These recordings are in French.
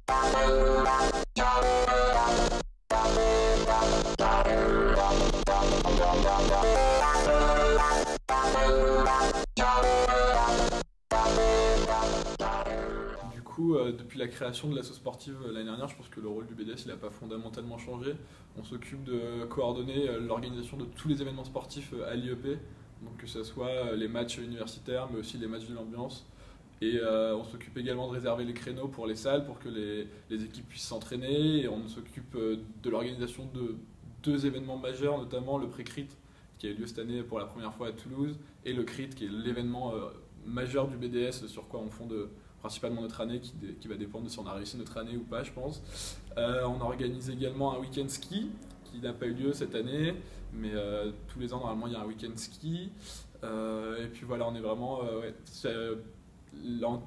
Du coup, depuis la création de l'asso sportive l'année dernière, je pense que le rôle du BDS il n'a pas fondamentalement changé. On s'occupe de coordonner l'organisation de tous les événements sportifs à l'IEP, donc que ce soit les matchs universitaires, mais aussi les matchs de l'ambiance. Et on s'occupe également de réserver les créneaux pour les salles, pour que les équipes puissent s'entraîner. Et on s'occupe de l'organisation de deux événements majeurs, notamment le pré-CRIT, qui a eu lieu cette année pour la première fois à Toulouse, et le CRIT, qui est l'événement majeur du BDS, sur quoi on fonde principalement notre année, qui va dépendre de si on a réussi notre année ou pas, je pense. On organise également un week-end ski, qui n'a pas eu lieu cette année, mais tous les ans, normalement, il y a un week-end ski. Et puis voilà, on est vraiment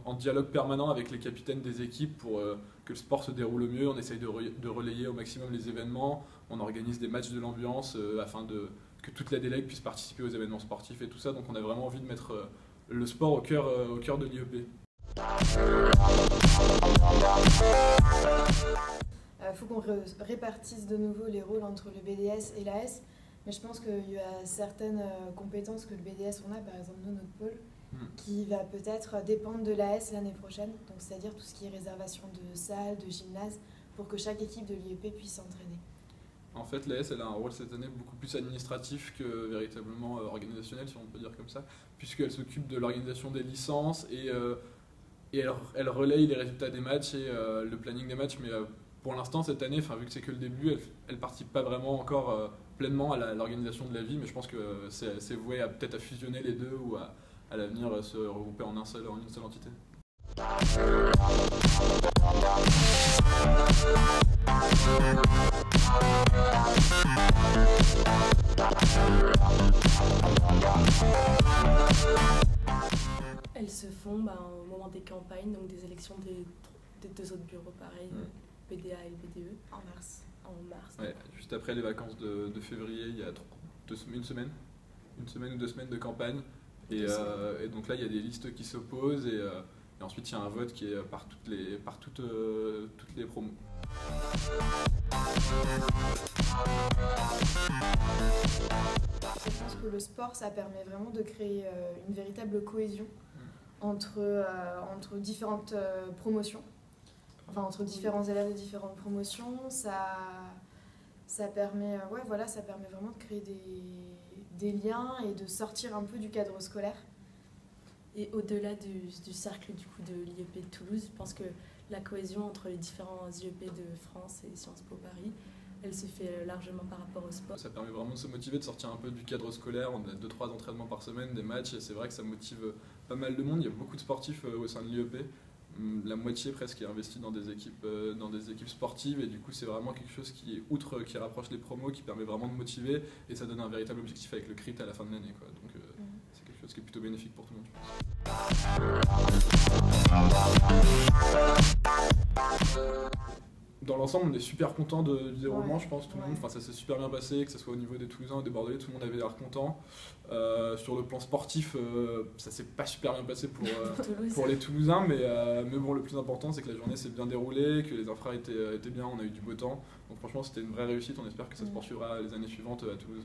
en dialogue permanent avec les capitaines des équipes pour que le sport se déroule au mieux. On essaye de relayer au maximum les événements. On organise des matchs de l'ambiance afin que toute la délègue puisse participer aux événements sportifs et tout ça. Donc on a vraiment envie de mettre le sport au cœur de l'IEP. Faut qu'on répartisse de nouveau les rôles entre le BDS et l'AS, mais je pense qu'il y a certaines compétences que le BDS on a, par exemple nous, notre pôle, qui va peut-être dépendre de l'AS l'année prochaine, donc c'est-à-dire tout ce qui est réservation de salles, de gymnases, pour que chaque équipe de l'IEP puisse s'entraîner. En fait, l'AS elle a un rôle cette année beaucoup plus administratif que véritablement organisationnel, si on peut dire comme ça, puisqu'elle s'occupe de l'organisation des licences et elle relaye les résultats des matchs et le planning des matchs, mais pour l'instant cette année, vu que c'est que le début, elle participe pas vraiment encore pleinement à l'organisation de la vie, mais je pense que c'est voué peut-être à fusionner les deux ou à l'avenir se regrouper en une seule entité. Elles se font au moment des campagnes, donc des élections des deux autres bureaux, pareil, BDA et le BDE. En mars. Ouais, juste après les vacances de février, il y a une semaine ou 2 semaines de campagne. Et donc là, il y a des listes qui s'opposent et ensuite il y a un vote qui est par toutes les promos. Je pense que le sport, ça permet vraiment de créer une véritable cohésion entre différentes promotions, entre différents élèves de différentes promotions. Ça permet vraiment de créer des liens et de sortir un peu du cadre scolaire. Et au-delà du cercle de l'IEP de Toulouse, je pense que la cohésion entre les différents IEP de France et Sciences Po Paris, elle se fait largement par rapport au sport. Ça permet vraiment de se motiver, de sortir un peu du cadre scolaire. On a 2-3 entraînements par semaine, des matchs, et c'est vrai que ça motive pas mal de monde. Il y a beaucoup de sportifs au sein de l'IEP. La moitié presque est investie dans des équipes sportives, et du coup c'est vraiment quelque chose qui rapproche les promos, qui permet vraiment de motiver, et ça donne un véritable objectif avec le CRIT à la fin de l'année, quoi. Donc c'est quelque chose qui est plutôt bénéfique pour tout le monde, je pense. Dans l'ensemble, on est super content du déroulement, je pense, tout le monde. Ça s'est super bien passé, que ce soit au niveau des Toulousains ou des Bordelais, tout le monde avait l'air content. Sur le plan sportif, ça s'est pas super bien passé pour les Toulousains, mais bon, le plus important, c'est que la journée s'est bien déroulée, que les infras étaient bien, on a eu du beau temps. Donc franchement, c'était une vraie réussite, on espère que ça se poursuivra les années suivantes à Toulouse.